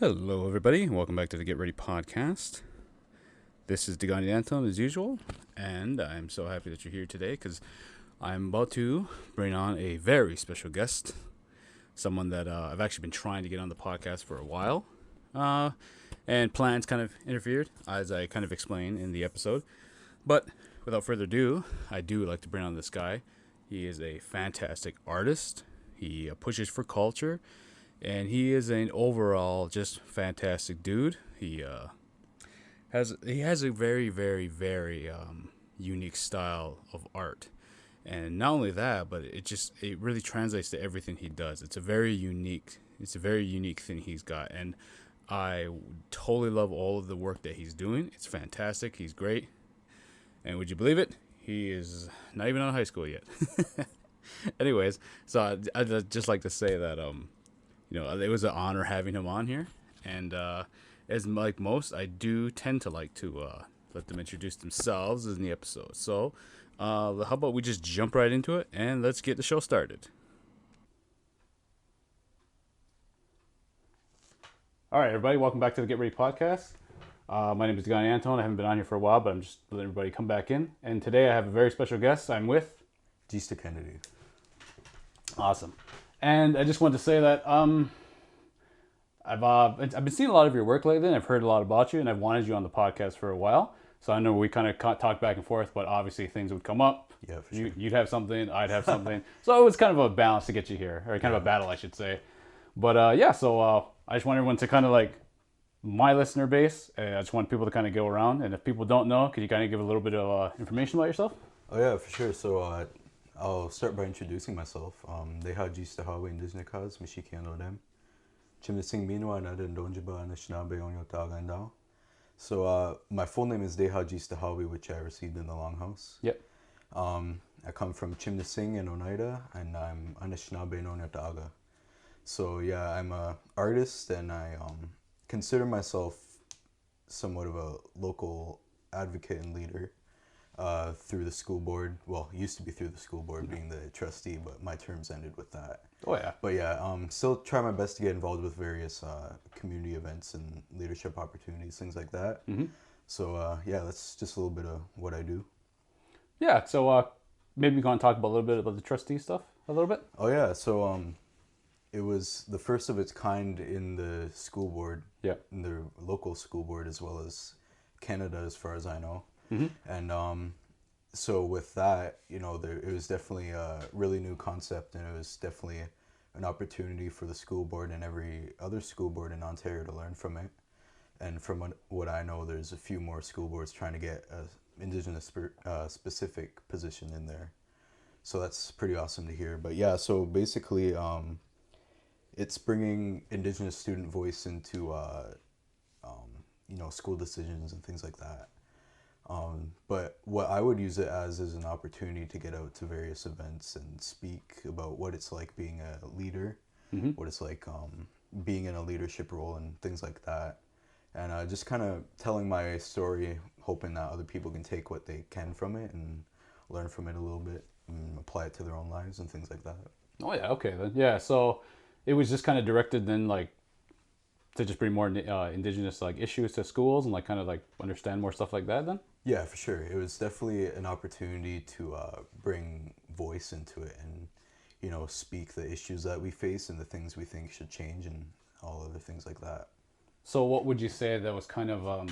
Hello, everybody. Welcome back to the Get Ready podcast. This is Degani Anton, as usual, and I'm so happy that you're here today because I'm about to bring on a very special guest, someone that I've actually been trying to get on the podcast for a while, and plans kind of interfered, as I kind of explained in the episode. But without further ado, I do like to bring on this guy. He is a fantastic artist. He pushes for culture. And he is an overall just fantastic dude. He has a very, very, very unique style of art, and not only that, but it really translates to everything he does. It's a very unique thing he's got, and I totally love all of the work that he's doing. It's fantastic. He's great, and would you believe it? He is not even out of high school yet. Anyways, so I'd just like to say that it was an honor having him on here, and as like most, I do tend to like to let them introduce themselves in the episode. So, how about we just jump right into it and let's get the show started. All right, everybody, welcome back to the Get Ready podcast. My name is Guy Anton. I haven't been on here for a while, but I'm just letting everybody come back in. And today I have a very special guest. I'm with Gista Kennedy. Awesome. And I just wanted to say that I've been seeing a lot of your work lately, and I've heard a lot about you, and I've wanted you on the podcast for a while. So I know we kind of talked back and forth, but obviously things would come up. Yeah, for sure. You'd have something, I'd have something. So it was kind of a balance to get you here, or kind of a battle, I should say. But so I just want everyone to kind of like my listener base. I just want people to kind of go around, and if people don't know, could you kind of give a little bit of information about yourself? Oh yeah, for sure. So I'll start by introducing myself. Tehatsistahawi indigenous Mishiki Anodem. Chimnising Minwa na Donjiba Anishinabe Onyo Tagandao. So my full name is tehatsistahawi, which I received in the Longhouse. Yep. I come from Chimnising in Oneida, and I'm Anishinaabe in Onyotaga. So yeah, I'm a artist, and I consider myself somewhat of a local advocate and leader through the school board. Well, used to be through the school board, being the trustee, but my terms ended with that. Oh yeah. But yeah, still try my best to get involved with various community events and leadership opportunities, things like that. Mm-hmm. So yeah, that's just a little bit of what I do. Yeah. So maybe you want to talk about a little bit about the trustee stuff a little bit. Oh yeah, so it was the first of its kind in the school board. Yeah. In the local school board, as well as Canada, as far as I know. Mm-hmm. And so with that, it was definitely a really new concept, and it was definitely an opportunity for the school board and every other school board in Ontario to learn from it. And from what I know, there's a few more school boards trying to get a Indigenous specific position in there. So that's pretty awesome to hear. But yeah, so basically, it's bringing Indigenous student voice into school decisions and things like that. But what I would use it as is an opportunity to get out to various events and speak about what it's like being a leader, Mm-hmm. what it's like being in a leadership role and things like that. And just kind of telling my story, hoping that other people can take what they can from it and learn from it a little bit and apply it to their own lives and things like that. Oh yeah. Okay then. Yeah. So it was just kind of directed then like to just bring more Indigenous like issues to schools and like kind of like understand more stuff like that then. Yeah, for sure. It was definitely an opportunity to bring voice into it and, speak the issues that we face and the things we think should change and all other things like that. So what would you say that was kind of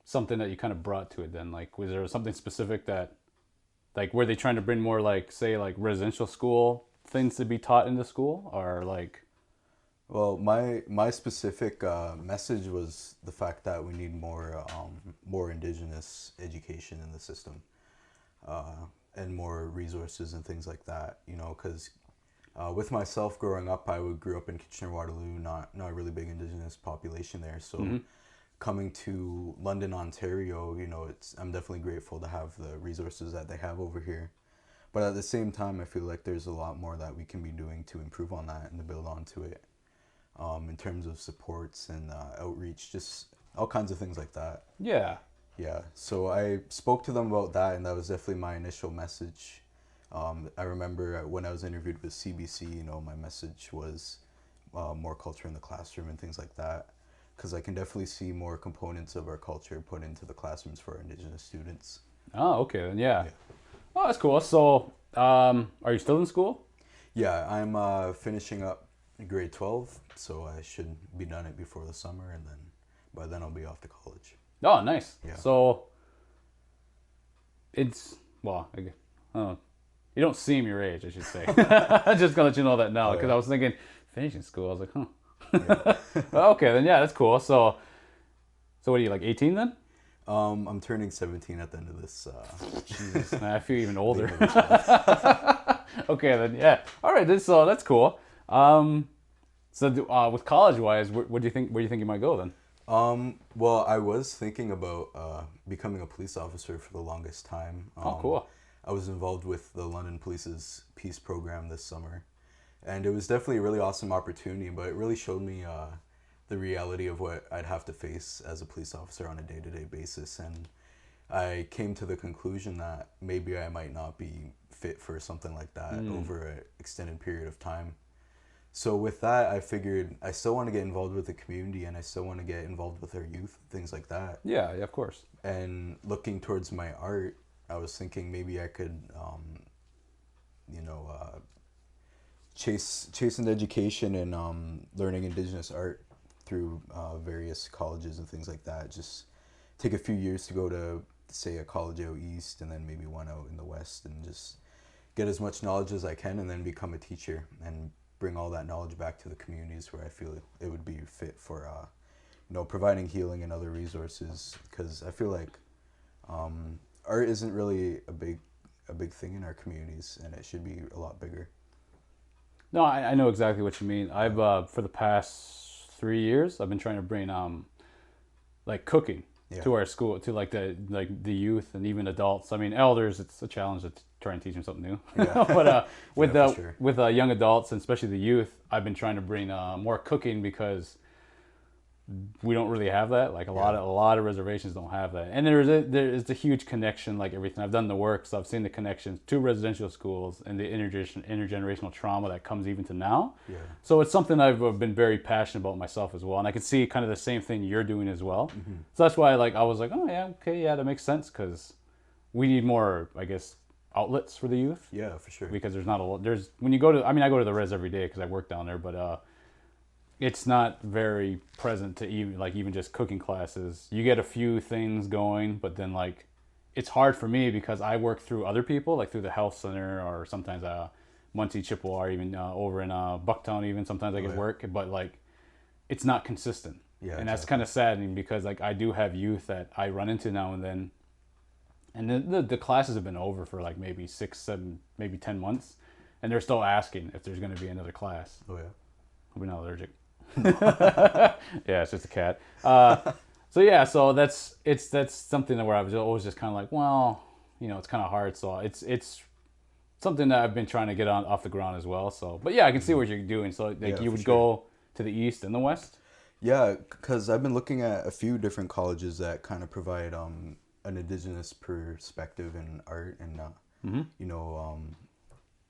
something that you kind of brought to it then? Like, was there something specific that, like, were they trying to bring more like, say, like residential school things to be taught in the school, or like? Well, my specific message was the fact that we need more Indigenous education in the system, and more resources and things like that. Because with myself growing up, I grew up in Kitchener-Waterloo, not a really big Indigenous population there. So Mm-hmm. coming to London, Ontario, I'm definitely grateful to have the resources that they have over here. But at the same time, I feel like there's a lot more that we can be doing to improve on that and to build onto it. In terms of supports and outreach, just all kinds of things like that. Yeah. Yeah, so I spoke to them about that, and that was definitely my initial message. I remember when I was interviewed with CBC, my message was more culture in the classroom and things like that. Because I can definitely see more components of our culture put into the classrooms for our Indigenous students. Oh, okay, then yeah. Yeah. Oh, that's cool. So, are you still in school? Yeah, I'm finishing up grade 12, so I should be done it before the summer, and then by then I'll be off to college. Oh, nice. Yeah. So, it's, well, I don't know. You don't seem your age, I should say. I'm just gonna let you know that now, Oh, because yeah. I was thinking finishing school. I was like, huh. Yeah. Okay, then yeah, that's cool. So what are you, like 18 then? I'm turning 17 at the end of this. Jesus, I feel even older. the end of this month. Okay, then yeah. All right, so that's cool. With college wise, what do you think? Where do you think you might go then? Well, I was thinking about becoming a police officer for the longest time. Oh, cool. I was involved with the London Police's Peace program this summer, and it was definitely a really awesome opportunity, but it really showed me the reality of what I'd have to face as a police officer on a day-to-day basis, and I came to the conclusion that maybe I might not be fit for something like that over an extended period of time. So with that, I figured I still want to get involved with the community, and I still want to get involved with our youth, things like that. Yeah, of course. And looking towards my art, I was thinking maybe I could, you know, chase an education and learning Indigenous art through various colleges and things like that. Just take a few years to go to, say, a college out east, and then maybe one out in the west, and just get as much knowledge as I can, and then become a teacher and bring all that knowledge back to the communities where I feel it would be fit for, providing healing and other resources. Because I feel like art isn't really a big thing in our communities, and it should be a lot bigger. No, I know exactly what you mean. I've for the past 3 years, I've been trying to bring like cooking Yeah. to our school, to the youth and even adults. I mean, elders, it's a challenge to try and teach them something new. Yeah. But with Yeah, for sure. with young adults, and especially the youth, I've been trying to bring more cooking, because we don't really have that. Like a lot of reservations don't have that, and there is a huge connection. Like everything, I've done the work, so I've seen the connections to residential schools and the intergenerational trauma that comes even to now. Yeah. So it's something I've been very passionate about myself as well, and I can see kind of the same thing you're doing as well. Mm-hmm. So that's why I was like, oh yeah, okay, yeah, that makes sense, because we need more, I guess, outlets for the youth, Yeah, for sure. because there's not a lot. There's when you go to, I mean, I go to the res every day because I work down there, but it's not very present to even just cooking classes. You get a few things going, but then it's hard for me because I work through other people, like through the health center, or sometimes Muncie, Chippewa, or even over in Bucktown. Even sometimes I get work, but it's not consistent. Yeah, and that's kind of saddening, because I do have youth that I run into now and then, and the classes have been over for maybe 6, 7, maybe 10 months, and they're still asking if there's going to be another class. Oh yeah. Hope you're not allergic. Yeah, it's just a cat. So that's something where I was always just kind of like, well, it's kind of hard. So it's something that I've been trying to get off the ground as well. So, but yeah, I can see what you're doing. So you would go to the east and the west. Yeah, because I've been looking at a few different colleges that kind of provide an Indigenous perspective in art, and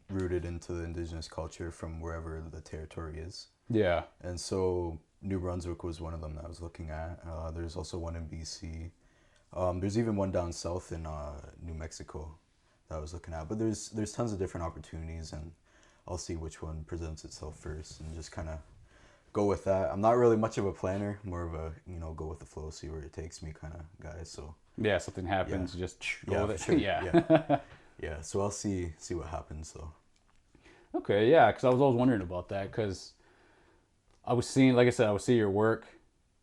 rooted into the Indigenous culture from wherever the territory is. Yeah. And so New Brunswick was one of them that I was looking at. There's also one in BC. There's even one down south in New Mexico that I was looking at. But there's tons of different opportunities, and I'll see which one presents itself first and just kind of go with that. I'm not really much of a planner, more of a go with the flow, see where it takes me kind of guy. So yeah, something happens, just go with it. Sure. Yeah. Yeah. So I'll see what happens though. Okay, yeah, because I was always wondering about that, because I was seeing, like I said, I would see your work,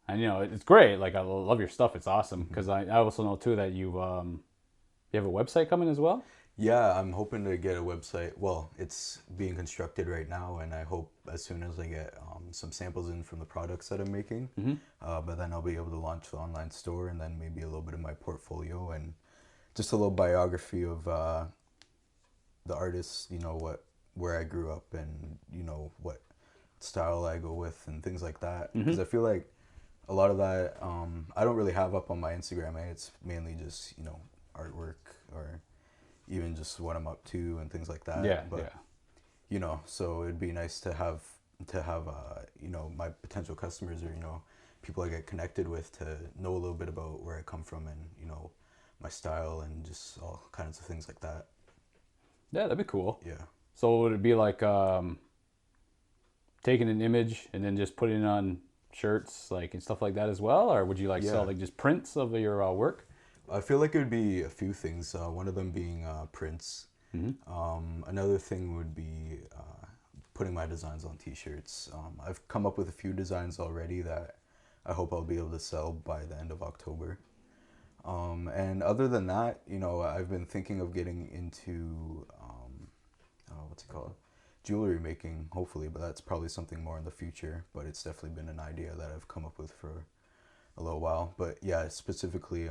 and it's great. Like, I love your stuff. It's awesome, because I also know too that you have a website coming as well. Yeah, I'm hoping to get a website. Well, it's being constructed right now, and I hope as soon as I get some samples in from the products that I'm making, but then I'll be able to launch the online store, and then maybe a little bit of my portfolio and just a little biography of the artist. Where I grew up, and what style I go with, and things like that. Because I feel like a lot of that I don't really have up on my Instagram. It's mainly just artwork, or even just what I'm up to and things like that. Yeah, but so it'd be nice to have my potential customers or people I get connected with to know a little bit about where I come from and my style and just all kinds of things like that. Yeah, that'd be cool. Yeah. So would it be like taking an image and then just putting it on shirts like and stuff like that as well, or would you like sell Yeah. like just prints of your work? I feel like it would be a few things. One of them being prints. Mm-hmm. Another thing would be putting my designs on T-shirts. I've come up with a few designs already that I hope I'll be able to sell by the end of October. And other than that, I've been thinking of getting into what's it called? Jewelry making, hopefully, but that's probably something more in the future. But it's definitely been an idea that I've come up with for a little while. But yeah, specifically,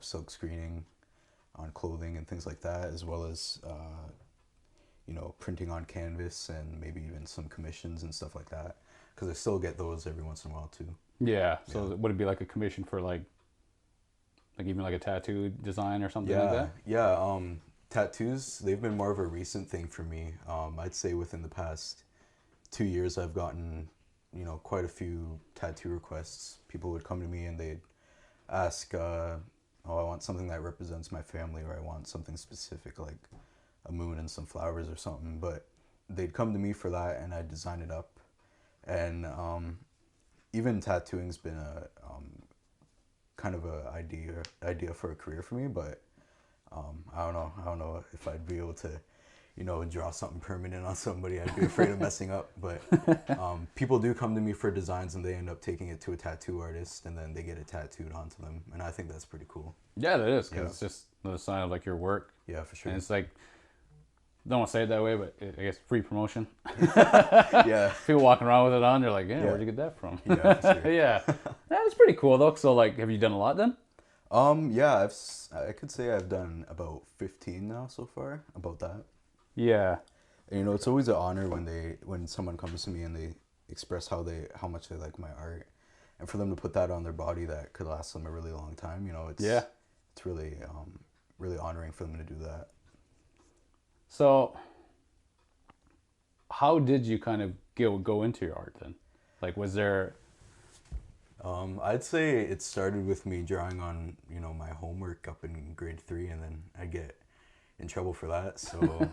silk screening on clothing and things like that, as well as printing on canvas and maybe even some commissions and stuff like that. Because I still get those every once in a while too. Yeah. So would it be like a commission for like even like a tattoo design or something like that? Yeah. Tattoos, they've been more of a recent thing for me. I'd say within the past 2 years, I've gotten, quite a few tattoo requests. People would come to me and they'd ask, I want something that represents my family, or I want something specific like a moon and some flowers or something. But they'd come to me for that and I'd design it up. And even tattooing's been a kind of a idea for a career for me, but I don't know if I'd be able to draw something permanent on somebody. I'd be afraid of messing up. But people do come to me for designs and they end up taking it to a tattoo artist and then they get it tattooed onto them, and I think that's pretty cool. Yeah, that is, because it's just another sign of like your work. Yeah, for sure. And it's like, don't want to say it that way, but I guess free promotion. Yeah. People walking around with it on, they're like, yeah, Yeah. where'd you get that from? Yeah, for sure. Yeah, that's pretty cool though. So like, have you done a lot then? Yeah, I could say I've done about 15 now so far, about that. Yeah. And, it's always an honor when someone comes to me and they express how much they like my art, and for them to put that on their body that could last them a really long time. It's really really honoring for them to do that. So, how did you kind of go into your art then? Like, was there? I'd say it started with me drawing on my homework up in grade 3, and then I'd get in trouble for that. So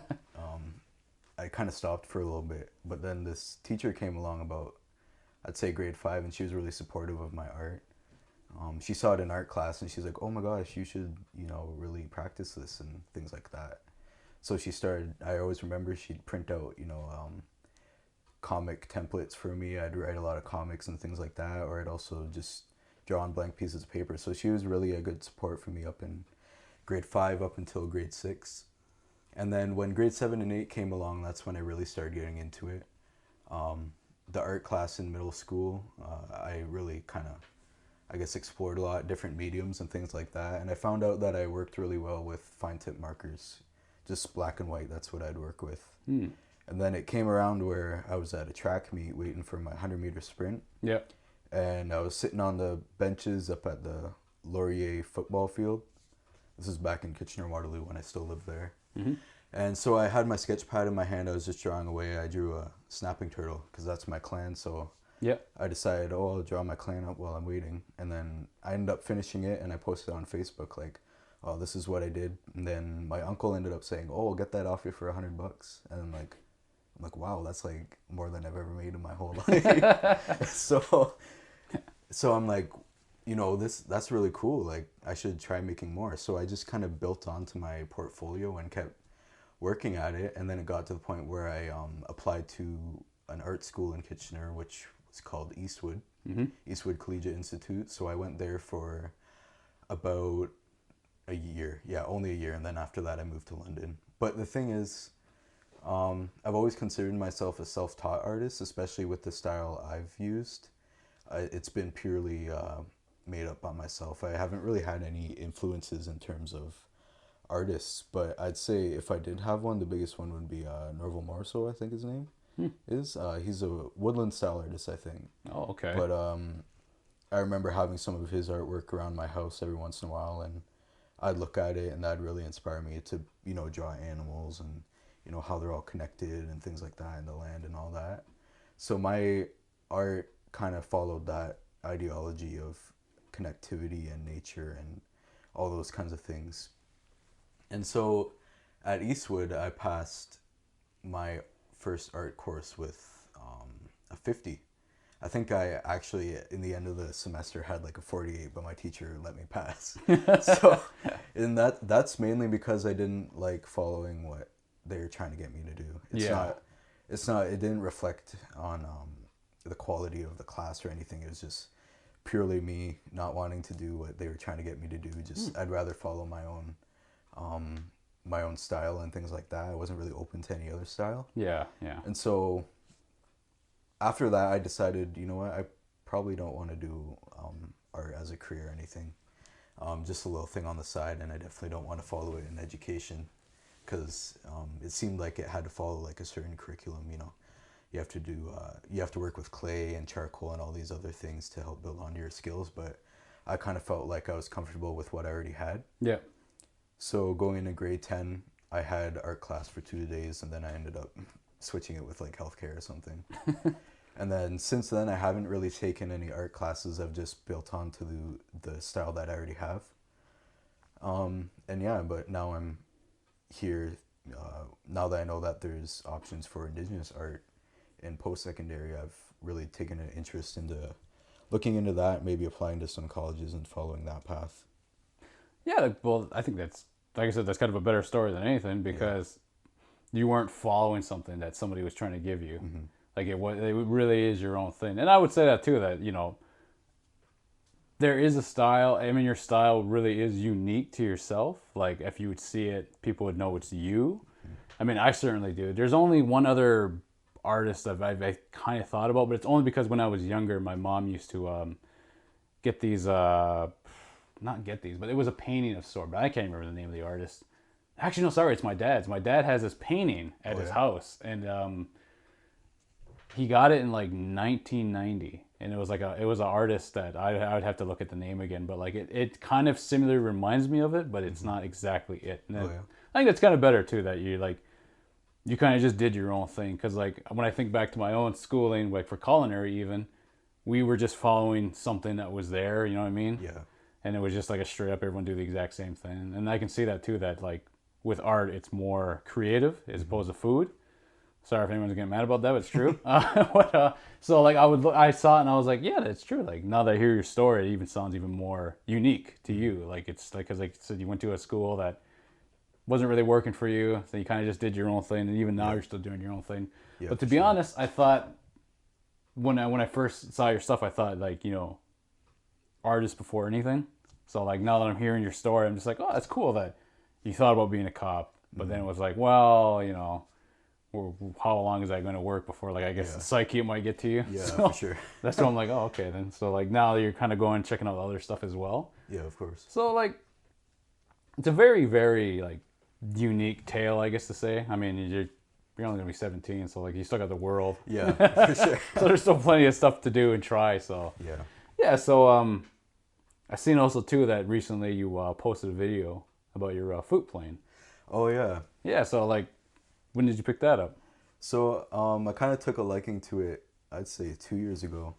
I kind of stopped for a little bit. But then this teacher came along about, I'd say grade 5, and she was really supportive of my art. She saw it in art class and she's like, oh my gosh, you should, really practice this and things like that. So she started, I always remember she'd print out, comic templates for me. I'd write a lot of comics and things like that, or I'd also just draw on blank pieces of paper. So she was really a good support for me up in grade 5 up until grade 6. And then when grade 7 and 8 came along, that's when I really started getting into it. The art class in middle school, I really kind of, I guess, explored a lot of different mediums and things like that. And I found out that I worked really well with fine tip markers, just black and white. That's what I'd work with. And then it came around where I was at a track meet waiting for my 100-meter sprint. Yeah. And I was sitting on the benches up at the Laurier football field. This is back in Kitchener-Waterloo when I still lived there. Mm-hmm. And so I had my sketch pad in my hand. I was just drawing away. I drew a snapping turtle because that's my clan. So Yeah. I decided, I'll draw my clan up while I'm waiting. And then I ended up finishing it and I posted it on Facebook like, oh, this is what I did. And then my uncle ended up saying, oh, I'll get that off you for $100. And I'm like, wow, that's like more than I've ever made in my whole life. So I'm like, that's really cool. Like, I should try making more. So I just kind of built onto my portfolio and kept working at it. And then it got to the point where I applied to an art school in Kitchener, which was called Eastwood, Eastwood Collegiate Institute. So I went there for about a year. Yeah, only a year. And then after that, I moved to London. But the thing is, I've always considered myself a self-taught artist, especially with the style I've used. It's been purely made up by myself. I haven't really had any influences in terms of artists, but I'd say if I did have one, the biggest one would be Norval Morrisseau, I think his name is. He's a woodland style artist, I think. Oh, okay. But I remember having some of his artwork around my house every once in a while, and I'd look at it and that'd really inspire me to, draw animals and how they're all connected and things like that, and the land and all that. So my art kind of followed that ideology of connectivity and nature and all those kinds of things. And so at Eastwood, I passed my first art course with a 50. I think I actually, in the end of the semester, had like a 48, but my teacher let me pass. So, and that's mainly because I didn't like following what they were trying to get me to do. Yeah. It didn't reflect on the quality of the class or anything. It was just purely me not wanting to do what they were trying to get me to do. Just I'd rather follow my own style and things like that. I wasn't really open to any other style. Yeah. Yeah. And so after that, I decided, you know what, I probably don't want to do art as a career or anything. Just a little thing on the side, and I definitely don't want to follow it in education because it seemed like it had to follow like a certain curriculum. You know, you have to work with clay and charcoal and all these other things to help build on your skills. But I kind of felt like I was comfortable with what I already had. Yeah. So going into grade 10, I had art class for 2 days, and then I ended up switching it with like healthcare or something. And then since then, I haven't really taken any art classes. I've just built onto the style that I already have. And yeah, but now I'm here. Now that I know that there's options for Indigenous art in post-secondary, I've really taken an interest into looking into that, maybe applying to some colleges and following that path. Yeah. Well, I think that's, like I said, that's kind of a better story than anything because you weren't following something that somebody was trying to give you. Mm-hmm. Like it really is your own thing. And I would say that too, that, you know, there is a style. I mean, your style really is unique to yourself. Like if you would see it, people would know it's you. I mean, I certainly do. There's only one other artist that I kind of thought about, but it's only because when I was younger, my mom used to get these, not get these, but it was a painting of sort, but I can't remember the name of the artist. Actually, no, sorry, it's my dad's. My dad has this painting at his house, and he got it in like 1990, and it was an artist that I would have to look at the name again, but like it kind of similarly reminds me of it, but it's not exactly it. And I think that's kind of better too, that you kind of just did your own thing, because like when I think back to my own schooling, like for culinary even, we were just following something that was there, you know what I mean? Yeah. And it was just like a straight up everyone do the exact same thing. And I can see that too, that like with art it's more creative as opposed to food. Sorry if anyone's getting mad about that, but it's true. So like I saw it and I was like, yeah, that's true. Like now that I hear your story, it even sounds even more unique to you. Like it's like, because like you said, you went to a school that wasn't really working for you, so you kind of just did your own thing, and even now you're still doing your own thing. Yeah, but to be honest, I thought when I first saw your stuff, I thought like, you know, artist before anything. So like now that I'm hearing your story, I'm just like, oh, that's cool that you thought about being a cop, but then it was like, well, you know, how long is that going to work before, like, I guess the psyche might get to you. Yeah, so for sure. that's why I'm like, oh, okay then. So like now you're kind of going checking out other stuff as well. Yeah, of course. So like it's a very, very like unique tale, I guess to say. I mean, you're only gonna be 17, so like you still got the world. Yeah, for sure. So there's still plenty of stuff to do and try. So yeah. So I seen also too that recently you posted a video about your flute playing. Oh yeah. Yeah. So like, when did you pick that up? So I kind of took a liking to it, I'd say 2 years ago,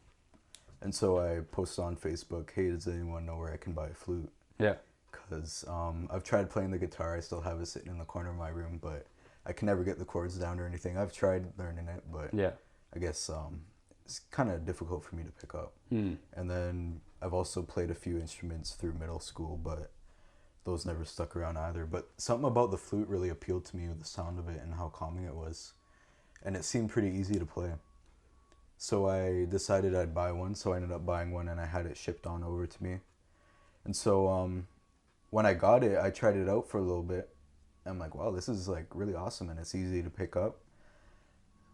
and so I posted on Facebook, hey, does anyone know where I can buy a flute? Yeah. Because I've tried playing the guitar. I still have it sitting in the corner of my room, but I can never get the chords down or anything. I've tried learning it, but I guess it's kind of difficult for me to pick up. And then I've also played a few instruments through middle school, but those never stuck around either. But something about the flute really appealed to me, with the sound of it and how calming it was. And it seemed pretty easy to play. So I decided I'd buy one, so I ended up buying one, and I had it shipped on over to me. And so when I got it, I tried it out for a little bit. I'm like, wow, this is like really awesome, and it's easy to pick up.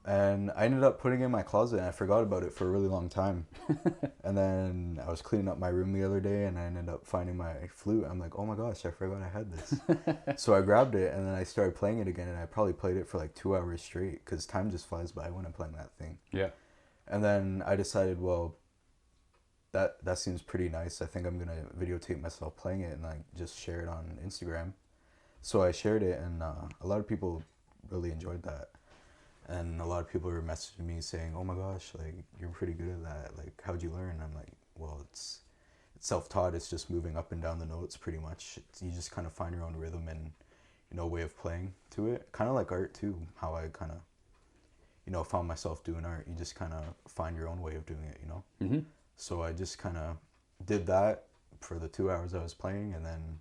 And I ended up putting it in my closet, and I forgot about it for a really long time. And then I was cleaning up my room the other day, and I ended up finding my flute. I'm like, oh my gosh, I forgot I had this. So I grabbed it, and then I started playing it again, and I probably played it for like 2 hours straight, because time just flies by when I'm playing that thing. Yeah. And then I decided, well, that seems pretty nice. I think I'm going to videotape myself playing it and like just share it on Instagram. So I shared it, and a lot of people really enjoyed that. And a lot of people were messaging me saying, "Oh my gosh, like you're pretty good at that. Like how'd you learn?" I'm like, "Well, it's self-taught. It's just moving up and down the notes pretty much. You just kind of find your own rhythm and way of playing to it. Kind of like art too. How I kind of found myself doing art. You just kind of find your own way of doing it. Mm-hmm. So I just kind of did that for the 2 hours I was playing, and then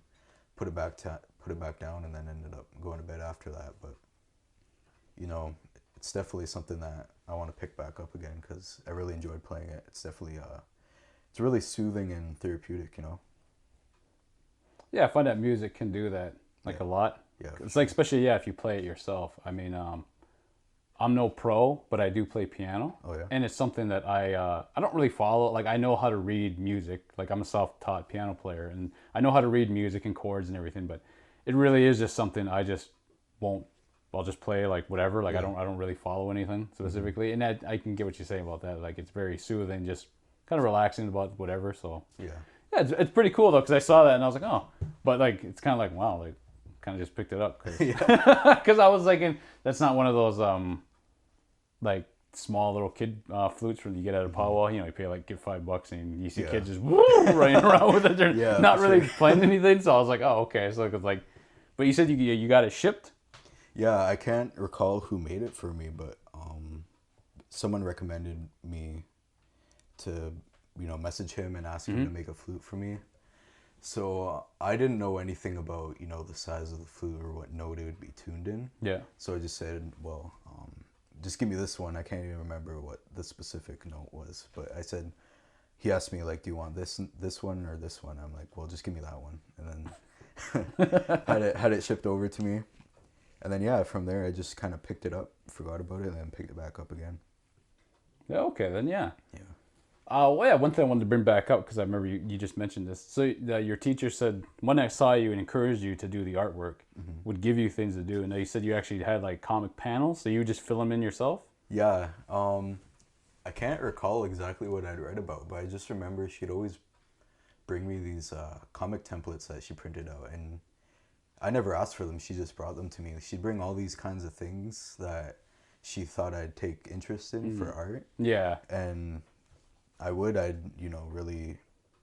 put it back down, and then ended up going to bed after that. But it's definitely something that I want to pick back up again because I really enjoyed playing it. It's definitely it's really soothing and therapeutic. Yeah, I find that music can do that like a lot. Yeah, It's like, especially, yeah, if you play it yourself. I mean, I'm no pro, but I do play piano. Oh yeah. And it's something that I don't really follow. Like, I know how to read music. Like, I'm a self-taught piano player, and I know how to read music and chords and everything. But it really is just something I just won't. I'll just play like whatever. Like, Yeah. I don't really follow anything specifically. And I can get what you're saying about that. Like, it's very soothing, just kind of relaxing about whatever. So Yeah. yeah, it's pretty cool though, because I saw that and I was like, oh, but like it's kind of like, wow, like kind of just picked it up because I was like, that's not one of those like small little kid flutes from you get at a powwow. You pay like get $5 and you see Yeah. kids just running around with it. They're Yeah, not for really sure. playing anything. So I was like, oh, okay. So it's like, but you said you got it shipped. Yeah, I can't recall who made it for me, but someone recommended me to message him and ask him to make a flute for me. So I didn't know anything about the size of the flute or what note it would be tuned in. Yeah. So I just said, well, just give me this one. I can't even remember what the specific note was, but I said, he asked me like, do you want this one or this one? I'm like, well, just give me that one, and then had it shipped over to me, and then yeah, from there I just kind of picked it up, forgot about it, and then picked it back up again. Yeah. Okay. Then yeah. Yeah. Well, yeah, one thing I wanted to bring back up, because I remember you just mentioned this. So your teacher said when I saw you and encouraged you to do the artwork, would give you things to do. And you said you actually had like comic panels, so you would just fill them in yourself? Yeah. I can't recall exactly what I'd read about, but I just remember she'd always bring me these comic templates that she printed out, and I never asked for them. She just brought them to me. She'd bring all these kinds of things that she thought I'd take interest in for art. Yeah. And I'd really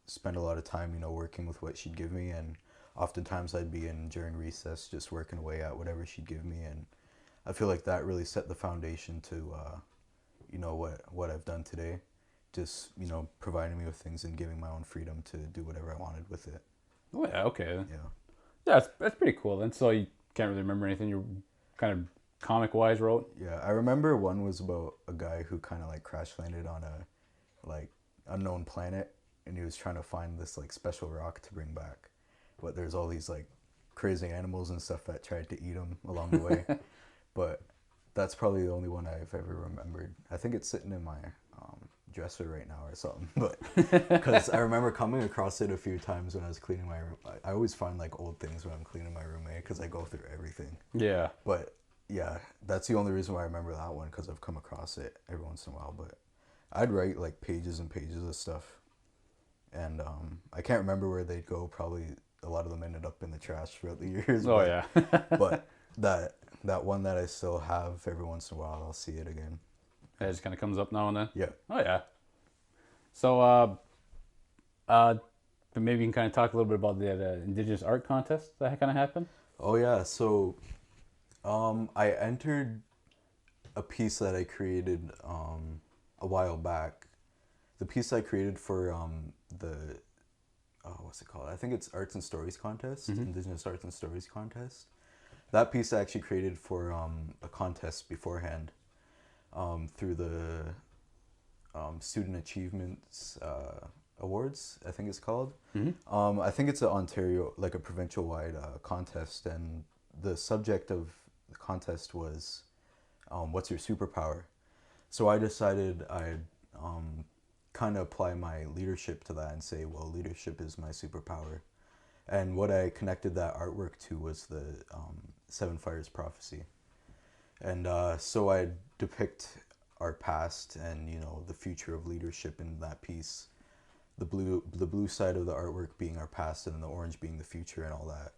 spend a lot of time, working with what she'd give me, and oftentimes I'd be in during recess just working away at whatever she'd give me, and I feel like that really set the foundation to, what I've done today, just, providing me with things and giving my own freedom to do whatever I wanted with it. Oh yeah. Okay. Yeah. Yeah, that's pretty cool. Then so you can't really remember anything you kind of comic wise wrote? Yeah, I remember one was about a guy who kind of like crash landed on a like unknown planet, and he was trying to find this like special rock to bring back, but there's all these like crazy animals and stuff that tried to eat him along the way. But that's probably the only one I've ever remembered. I think it's sitting in my dresser right now or something, but because I remember coming across it a few times when I was cleaning my room. I always find like old things when I'm cleaning my room, because I go through everything. Yeah. But yeah, that's the only reason why I remember that one, because I've come across it every once in a while. But I'd write like pages and pages of stuff, and I can't remember where they'd go. Probably a lot of them ended up in the trash throughout the years. Oh but, yeah. but that one that I still have, every once in a while I'll see it again. It just kind of comes up now and then. Yeah. Oh yeah. So but maybe you can kind of talk a little bit about the Indigenous art contest that kind of happened. Oh yeah, so I entered a piece that I created a while back. The piece I created for the what's it called? I think it's Arts and Stories contest, Indigenous Arts and Stories contest. That piece I actually created for a contest beforehand, through the Student Achievements Awards, I think it's called. I think it's an Ontario, like a provincial-wide contest, and the subject of the contest was, what's your superpower? So I decided I'd kind of apply my leadership to that and say, well, leadership is my superpower. And what I connected that artwork to was the Seven Fires Prophecy. And so I depict our past and, the future of leadership in that piece. The blue side of the artwork being our past, and then the orange being the future and all that.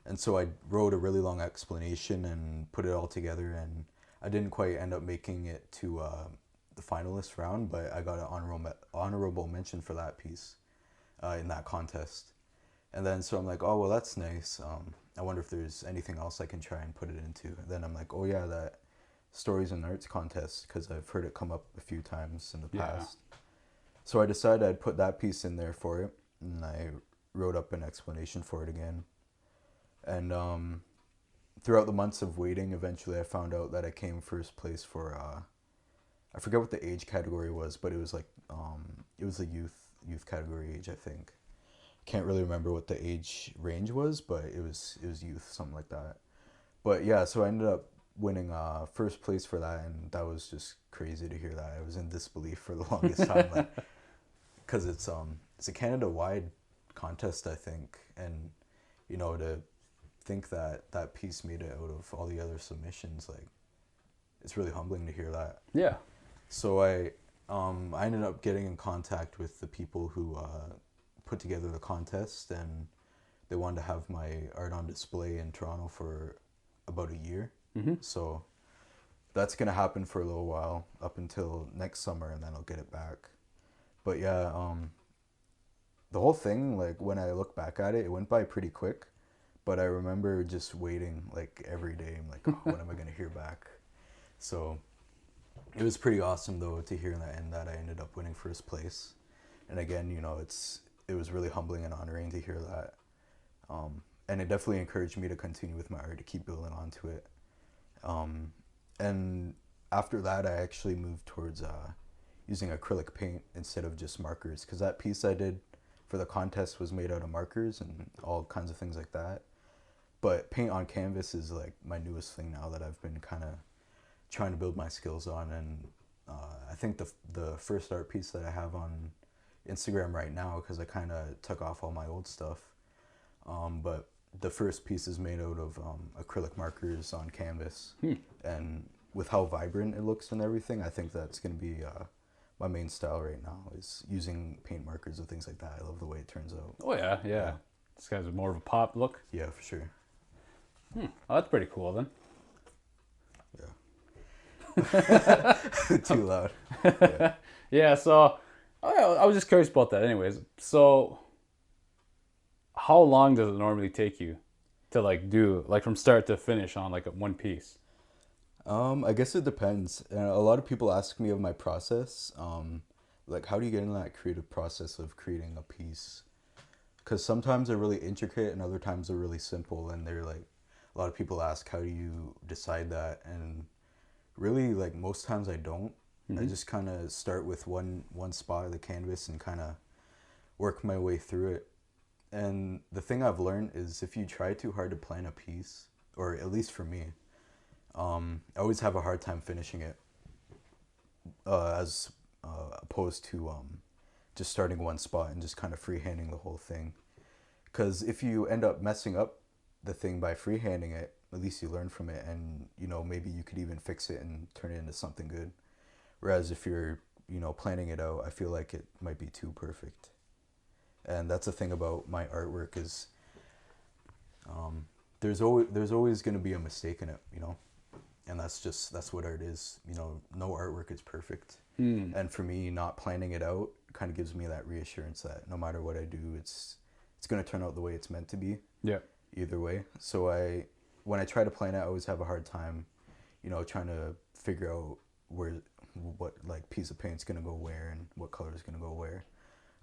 And so I wrote a really long explanation and put it all together, and I didn't quite end up making it to the finalist round, but I got an honorable mention for that piece in that contest. And then so I'm like, oh well, that's nice. I wonder if there's anything else I can try and put it into. And then I'm like, oh yeah, that stories and arts contest, because I've heard it come up a few times in the Yeah. past. So I decided I'd put that piece in there for it, and I wrote up an explanation for it again. And throughout the months of waiting, eventually I found out that I came first place for I forget what the age category was, but it was like it was the youth category age, I think. Can't really remember what the age range was, but it was youth, something like that. But yeah, so I ended up winning first place for that, and that was just crazy to hear that. I was in disbelief for the longest time, like, because it's a Canada wide contest, I think, and to think that that piece made it out of all the other submissions, like, it's really humbling to hear that. Yeah. So I ended up getting in contact with the people who put together the contest, and they wanted to have my art on display in Toronto for about a year. Mm-hmm. So that's gonna happen for a little while, up until next summer, and then I'll get it back. But yeah, the whole thing, like, when I look back at it, it went by pretty quick. But I remember just waiting, like, every day. I'm like, oh, when am I gonna hear back? So it was pretty awesome, though, to hear in the end that I ended up winning first place. And again, it was really humbling and honoring to hear that. And it definitely encouraged me to continue with my art, to keep building onto it. And after that, I actually moved towards using acrylic paint instead of just markers, because that piece I did for the contest was made out of markers and all kinds of things like that. But paint on canvas is like my newest thing now that I've been kind of trying to build my skills on. And I think the first art piece that I have on Instagram right now, because I kind of took off all my old stuff, but the first piece is made out of acrylic markers on canvas. And with how vibrant it looks and everything, I think that's going to be my main style right now, is using paint markers and things like that. I love the way it turns out. Oh yeah, yeah. This guy's more of a pop look. Yeah, for sure. Oh, that's pretty cool then. Yeah. Too loud. Yeah. Yeah. So I was just curious about that. Anyways, so how long does it normally take you to like do like from start to finish on like one piece? I guess it depends. A lot of people ask me of my process. Like, how do you get into that creative process of creating a piece? Because sometimes they're really intricate and other times they're really simple. And they're like, a lot of people ask, how do you decide that? And really, like, most times I don't. I just kind of start with one spot of the canvas and kind of work my way through it. And the thing I've learned is, if you try too hard to plan a piece, or at least for me, I always have a hard time finishing it, as opposed to just starting one spot and just kind of freehanding the whole thing. Because if you end up messing up the thing by freehanding it, at least you learn from it, and maybe you could even fix it and turn it into something good. Whereas if you're planning it out, I feel like it might be too perfect. And that's the thing about my artwork is, there's always going to be a mistake in it, and that's what art is. No artwork is perfect. And for me, not planning it out kind of gives me that reassurance that no matter what I do, it's going to turn out the way it's meant to be. Yeah. Either way. So when I try to plan it, I always have a hard time, trying to figure out what like piece of paint's going to go where and what color is going to go where,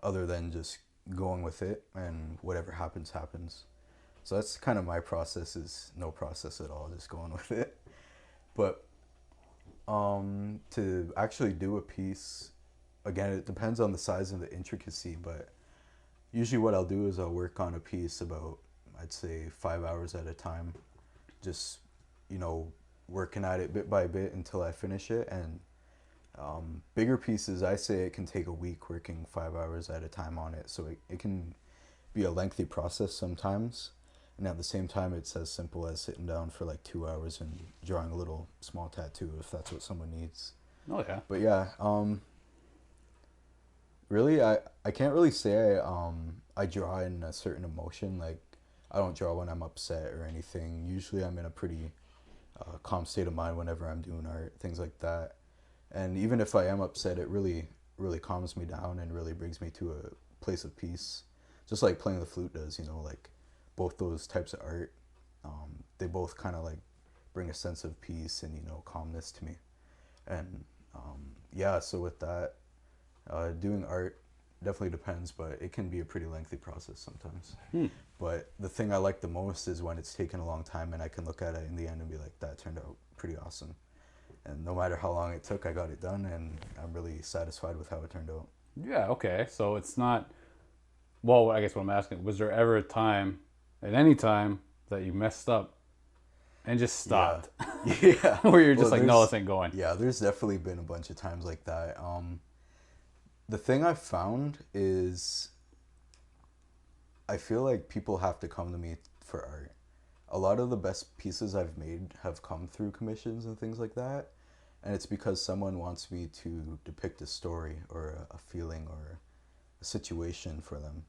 other than just going with it, and whatever happens. So that's kind of my process, is no process at all, just going with it. But to actually do a piece, again, it depends on the size and the intricacy, but usually what I'll do is I'll work on a piece about, I'd say, 5 hours at a time, just working at it bit by bit until I finish it. And bigger pieces, I say it can take a week working 5 hours at a time on it, so it can be a lengthy process sometimes. And at the same time, it's as simple as sitting down for like 2 hours and drawing a little small tattoo, if that's what someone needs. Oh yeah. But yeah, really, I can't really say I draw in a certain emotion. Like, I don't draw when I'm upset or anything. Usually I'm in a pretty calm state of mind whenever I'm doing art, things like that. And even if I am upset, it really calms me down and really brings me to a place of peace, just like playing the flute does. Like both those types of art, they both kind of like bring a sense of peace and calmness to me. And yeah, so with that, doing art definitely depends, but it can be a pretty lengthy process sometimes. But the thing I like the most is when it's taken a long time and I can look at it in the end and be like, that turned out pretty awesome. And no matter how long it took, I got it done, and I'm really satisfied with how it turned out. Yeah, okay. So it's not, well, I guess what I'm asking, was there ever a time, at any time, that you messed up and just Yeah, stopped? yeah. Where you're just Well, like, no, this ain't going. yeah, there's definitely been a bunch of times like that. The thing I've found is I feel like people have to come to me for art. A lot of the best pieces I've made have come through commissions and things like that. And it's because someone wants me to depict a story or a feeling or a situation for them.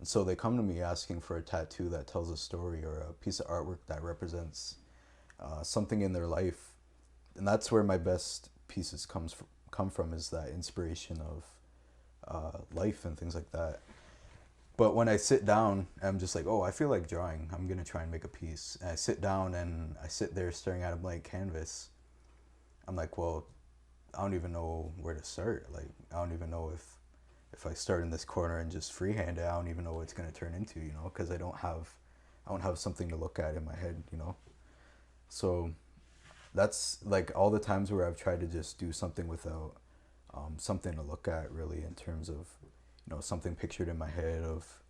And so they come to me asking for a tattoo that tells a story or a piece of artwork that represents something in their life. And that's where my best pieces come from, is that inspiration of life and things like that. But when I sit down, I'm just like, oh, I feel like drawing. I'm going to try and make a piece. And I sit down and I sit there staring at a blank canvas. I'm like, well, I don't even know where to start. Like, I don't even know if I start in this corner and just freehand it, I don't even know what it's going to turn into, because I don't have something to look at in my head. So that's like all the times where I've tried to just do something without something to look at, really, in terms of something pictured in my head of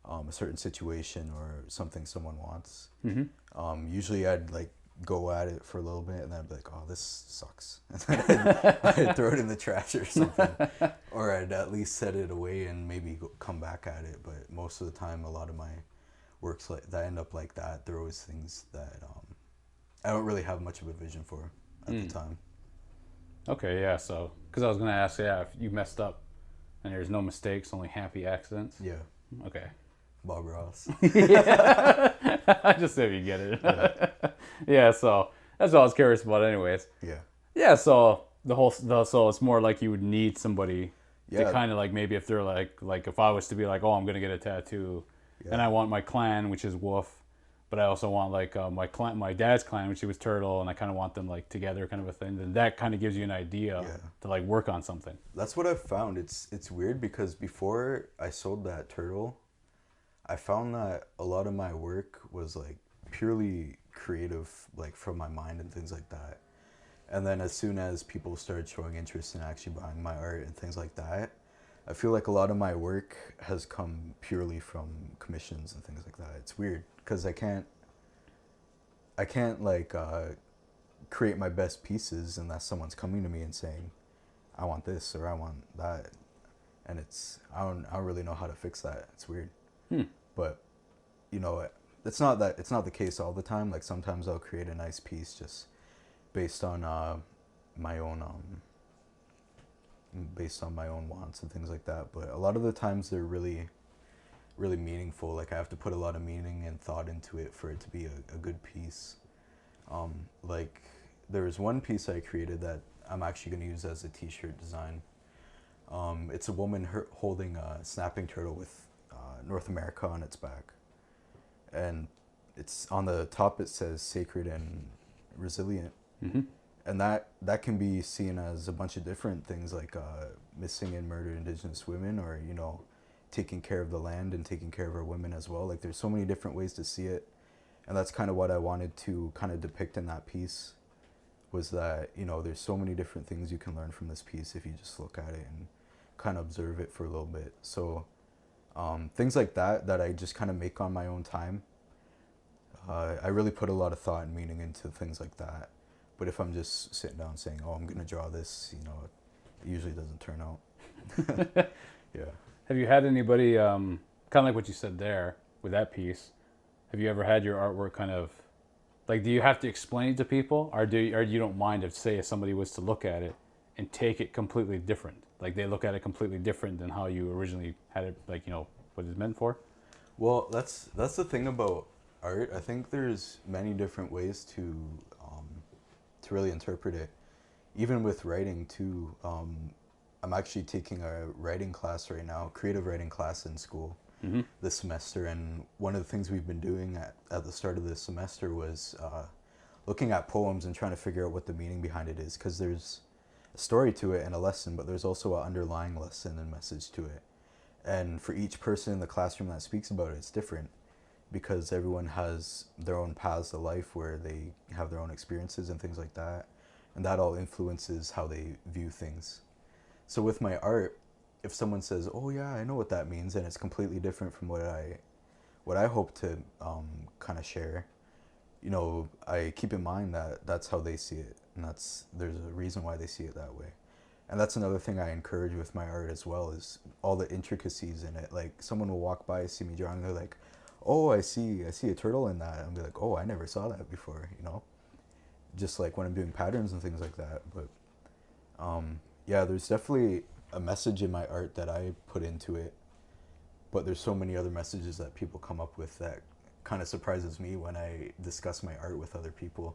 a certain situation or something someone wants. Usually I'd like go at it for a little bit and then I'd be like, oh, this sucks, and then I'd throw it in the trash or something, or I'd at least set it away and maybe come back at it. But most of the time, a lot of my works like that end up like that. They're always things that I don't really have much of a vision for at the time. Okay, yeah, so, because I was going to ask, yeah, if you messed up and there's no mistakes, only happy accidents. Yeah, Okay. Bob Ross. Yeah. Just so you get it. Yeah. Yeah, so that's what I was curious about anyways. Yeah. Yeah, so so it's more like you would need somebody to Yeah. kind of like, maybe if they're like if I was to be like, oh, I'm going to get a tattoo and Yeah. I want my clan, which is wolf, but I also want like my dad's clan, which was turtle, and I kind of want them like together, kind of a thing. Then that kind of gives you an idea Yeah. to like work on something. That's what I've found. It's weird because before I sold that turtle, I found that a lot of my work was like purely creative, like from my mind and things like that. And then as soon as people started showing interest in actually buying my art and things like that, I feel like a lot of my work has come purely from commissions and things like that. It's weird because I can't like create my best pieces unless someone's coming to me and saying, I want this or I want that. And I don't really know how to fix that. It's weird. But it's not the case all the time. Like sometimes I'll create a nice piece just based on my own wants and things like that. But a lot of the times they're really really meaningful. Like I have to put a lot of meaning and thought into it for it to be a good piece. Like there was one piece I created that I'm actually going to use as a t-shirt design. It's a woman holding a snapping turtle with North America on its back, and it's on the top. It says "sacred and resilient," and that can be seen as a bunch of different things, like missing and murdered Indigenous women, or taking care of the land and taking care of our women as well. Like there's so many different ways to see it, and that's kind of what I wanted to kind of depict in that piece. Was that there's so many different things you can learn from this piece if you just look at it and kind of observe it for a little bit. So things like that I just kind of make on my own time. I really put a lot of thought and meaning into things like that. But if I'm just sitting down saying, oh, I'm going to draw this, it usually doesn't turn out. Yeah. Have you had anybody kind of like what you said there with that piece? Have you ever had your artwork kind of like, do you have to explain it to people, or you don't mind if somebody was to look at it and take it completely different? Like they look at it completely different than how you originally had it, like, what it's meant for? Well, that's the thing about art. I think there's many different ways to really interpret it. Even with writing too, I'm actually taking a writing class right now, creative writing class in school Mm-hmm. this semester. And one of the things we've been doing at the start of this semester was looking at poems and trying to figure out what the meaning behind it is. Because there's a story to it and a lesson, but there's also an underlying lesson and message to it. And for each person in the classroom that speaks about it, it's different because everyone has their own paths to life where they have their own experiences and things like that. And that all influences how they view things. So with my art, if someone says, "Oh yeah, I know what that means," and it's completely different from what I hope to kind of share, you know, I keep in mind that that's how they see it, and there's a reason why they see it that way. And that's another thing I encourage with my art as well is all the intricacies in it. Like someone will walk by, see me drawing, they're like, "Oh, I see a turtle in that," and I'll be like, "Oh, I never saw that before," you know, just like when I'm doing patterns and things like that. But yeah, there's definitely a message in my art that I put into it, but there's so many other messages that people come up with that kind of surprises me when I discuss my art with other people.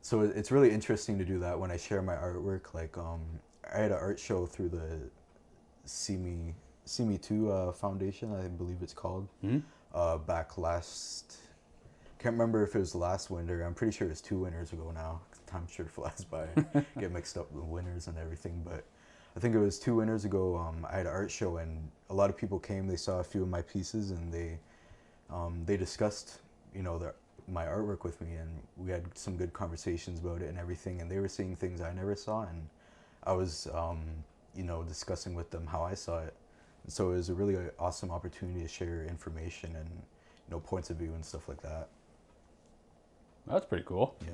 So it's really interesting to do that when I share my artwork. Like I had an art show through the See Me Too Foundation, I believe it's called, Mm-hmm. back last. Can't remember if it was last winter. I'm pretty sure it's 2 winters ago now. Time sure flies by. Get mixed up with winters and everything, but I think it was 2 winters ago. I had an art show and a lot of people came. They saw a few of my pieces and they discussed, you know, my artwork with me, and we had some good conversations about it and everything. And they were seeing things I never saw, and I was, you know, discussing with them how I saw it. And so it was a really awesome opportunity to share information and, you know, points of view and stuff like that. That's pretty cool. Yeah.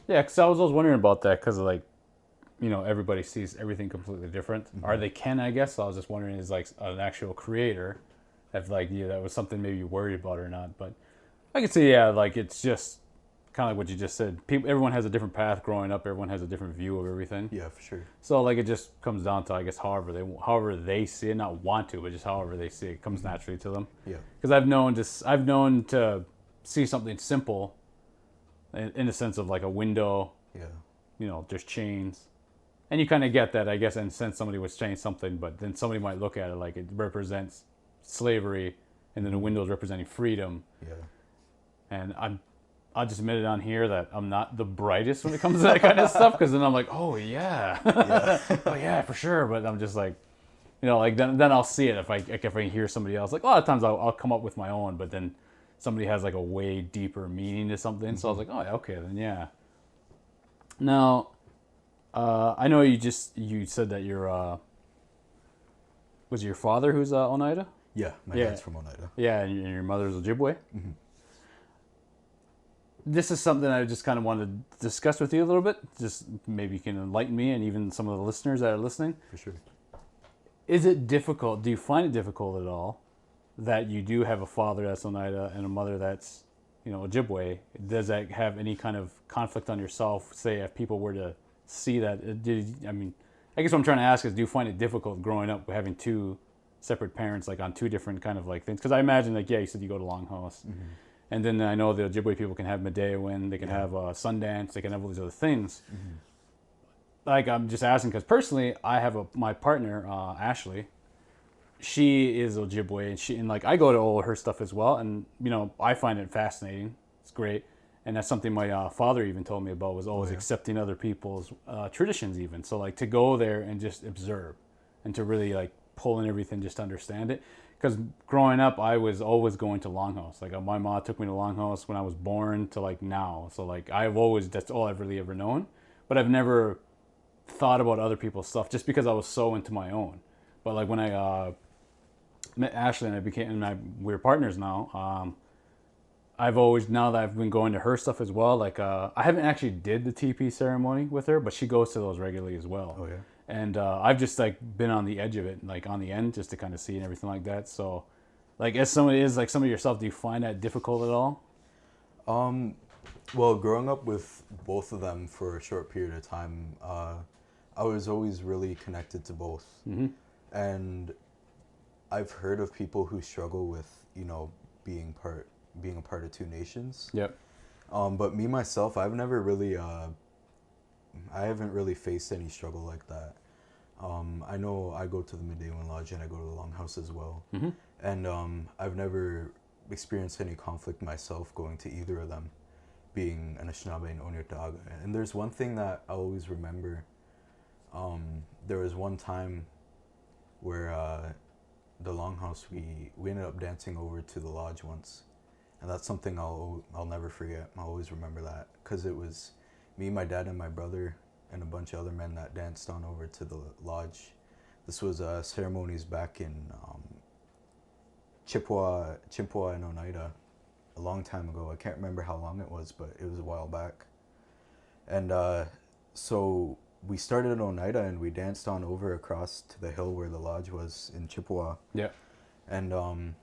Yeah, because I was always wondering about that because, like, you know, everybody sees everything completely different. Mm-hmm. Or they can, I guess. So I was just wondering, is like an actual creator, if like yeah, that was something maybe you worried about or not. But I could see, yeah, like it's just kind of like what you just said. People, everyone has a different path growing up. Everyone has a different view of everything. Yeah, for sure. So like it just comes down to, I guess, however they see it, not want to, but just however they see it, it comes naturally to them. Yeah. Because I've known to see something simple, in the sense of like a window. Yeah. You know, there's chains. And you kind of get that, I guess, in a sense somebody would change something, but then somebody might look at it like it represents slavery, and then the windows representing freedom. Yeah. And I'll just admit it on here that I'm not the brightest when it comes to that kind of stuff, because then I'm like, oh yeah, oh yeah, for sure. But I'm just like, you know, like then I'll see it if I hear somebody else. Like a lot of times I'll come up with my own, but then somebody has like a way deeper meaning to something. Mm-hmm. So I was like, oh yeah, okay, then yeah. Now, I know you said that was it your father who's Oneida? Yeah, my dad's from Oneida. Yeah, and your mother's Ojibwe? Mm-hmm. This is something I just kind of wanted to discuss with you a little bit. Just maybe you can enlighten me and even some of the listeners that are listening. For sure. Is it difficult? Do you find it difficult at all that you do have a father that's Oneida and a mother that's, you know, Ojibwe? Does that have any kind of conflict on yourself? Say if people were to see that, I guess what I'm trying to ask is, do you find it difficult growing up having two separate parents, like on two different kind of like things? Because I imagine, like, yeah, you said you go to Longhouse, mm-hmm. and then I know the Ojibwe people can have Medeawin, they can have Sundance, they can have all these other things. Mm-hmm. Like, I'm just asking because personally, I have my partner, Ashley. She is Ojibwe, and like I go to all her stuff as well, and you know I find it fascinating. It's great. And that's something my father even told me about, was always accepting other people's traditions even. So like to go there and just observe and to really like pull in everything just to understand it. Because growing up, I was always going to Longhouse. Like my mom took me to Longhouse when I was born to like now. So like that's all I've really ever known. But I've never thought about other people's stuff just because I was so into my own. But like when I met Ashley and we're partners now, I've always, now that I've been going to her stuff as well, like I haven't actually did the TP ceremony with her, but she goes to those regularly as well. Oh yeah. And I've just like been on the edge of it, like on the end, just to kind of see and everything like that. So, like as somebody is like some of yourself, do you find that difficult at all? Well, growing up with both of them for a short period of time, I was always really connected to both. Mm-hmm. And I've heard of people who struggle with, you know, being a part of two nations. Yep. But me myself, I've never really I haven't really faced any struggle like that. I know I go to the Midday Lodge and I go to the Longhouse as well, Mm-hmm. and I've never experienced any conflict myself going to either of them, being Anishinaabe and Onondaga. And there's one thing that I always remember. There was one time where the Longhouse we ended up dancing over to the lodge once, and that's something I'll never forget. I'll always remember that because it was me, my dad, and my brother, and a bunch of other men that danced on over to the lodge. This was ceremonies back in Chippewa and Oneida, a long time ago. I can't remember how long it was, but it was a while back. And so we started in Oneida and we danced on over across to the hill where the lodge was in Chippewa. Yeah. And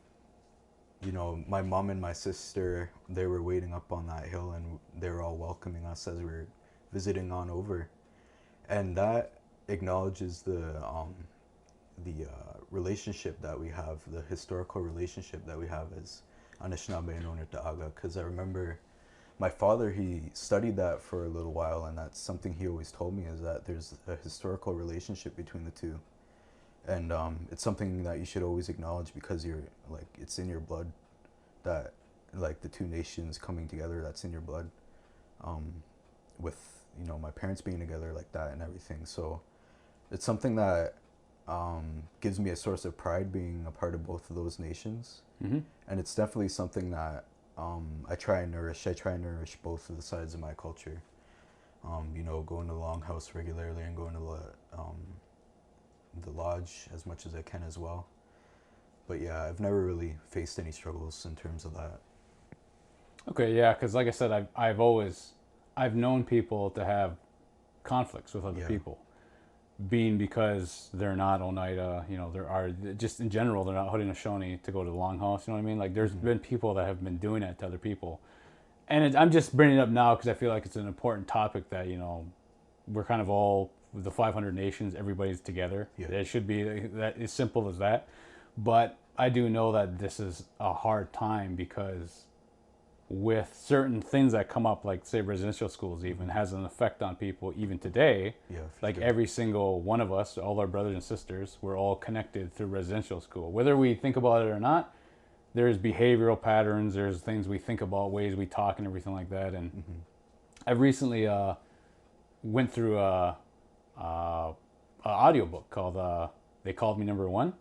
you know, my mom and my sister, they were waiting up on that hill and they were all welcoming us as we were visiting on over. And that acknowledges the relationship that we have, the historical relationship that we have as Anishinaabe and Onondaga. Because I remember my father, he studied that for a little while, and that's something he always told me, is that there's a historical relationship between the two. And it's something that you should always acknowledge because you're like, it's in your blood, that like the two nations coming together, that's in your blood, with, you know, my parents being together like that and everything. So it's something that gives me a source of pride being a part of both of those nations. Mm-hmm. And it's definitely something that I try and nourish. I try and nourish both of the sides of my culture. You know, going to the Longhouse regularly and going to the lodge as much as I can as well. But yeah, I've never really faced any struggles in terms of that. Okay, yeah, because like I said, I've known people to have conflicts with other Yeah. people, being because they're not Oneida, you know, there are just in general they're not Haudenosaunee to go to the Longhouse. You know what I mean? Like there's been people that have been doing that to other people, and I'm just bringing it up now because I feel like it's an important topic that, you know, we're kind of all the 500 nations, everybody's together. Yeah. It should be that as simple as that. But I do know that this is a hard time because with certain things that come up, like say residential schools even has an effect on people even today. Yeah, for Like sure. every single one of us, all our brothers and sisters, we're all connected through residential school. Whether we think about it or not, there's behavioral patterns, there's things we think about, ways we talk and everything like that. And I've recently went through a audiobook called They Called Me Number One.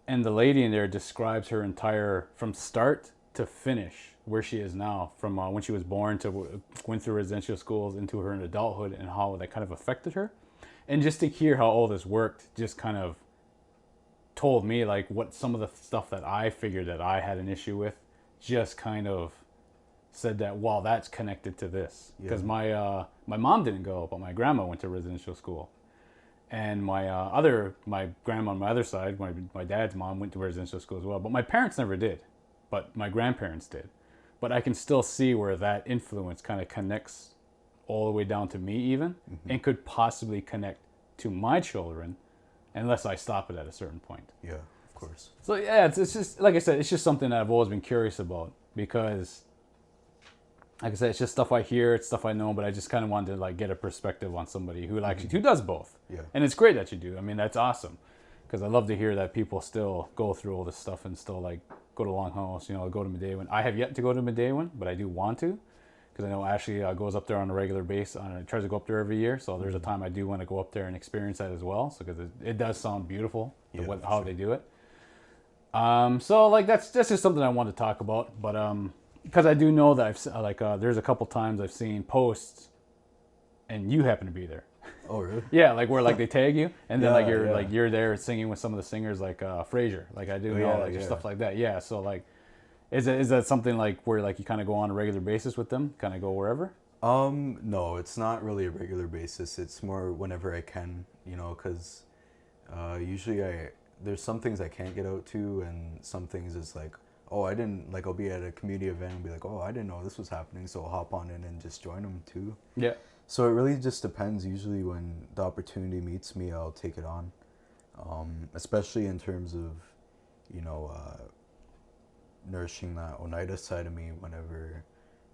And the lady in there describes her entire, from start to finish, where she is now, from when she was born to went through residential schools into her adulthood, and how that kind of affected her. And just to hear how all this worked just kind of told me like what some of the stuff that I figured that I had an issue with, just kind of said that, wow, that's connected to this. Because Yeah. my mom didn't go, but my grandma went to residential school. And my grandma on my other side, my dad's mom went to residential school as well. But my parents never did, but my grandparents did. But I can still see where that influence kind of connects all the way down to me even, and could possibly connect to my children unless I stop it at a certain point. Yeah, of course. So yeah, it's just, like I said, it's just something that I've always been curious about because, like I said, it's just stuff I hear, it's stuff I know, but I just kind of wanted to like get a perspective on somebody who actually who does both. Yeah. And it's great that you do. I mean, that's awesome because I love to hear that people still go through all this stuff and still like go to Longhouse, you know, go to Midaywan. I have yet to go to Midaywan, but I do want to because I know Ashley goes up there on a regular basis. Tries to go up there every year, so there's a time I do want to go up there and experience that as well. So because it does sound beautiful, how they do it. So like that's just something I wanted to talk about, but because I do know that there's a couple times I've seen posts, and you happen to be there. Oh, really? Yeah, like where like they tag you, and then Yeah, like you're there singing with some of the singers like Frasier. Like I do know like stuff like that. Yeah, so like, is that something like where like you kind of go on a regular basis with them, kind of go wherever? No, it's not really a regular basis. It's more whenever I can, you know, because usually there's some things I can't get out to, and some things it's like, oh, I didn't, like I'll be at a community event and be like, oh, I didn't know this was happening, so I'll hop on in and just join them too. Yeah. So it really just depends. Usually when the opportunity meets me, I'll take it on, especially in terms of, you know, nourishing that Oneida side of me whenever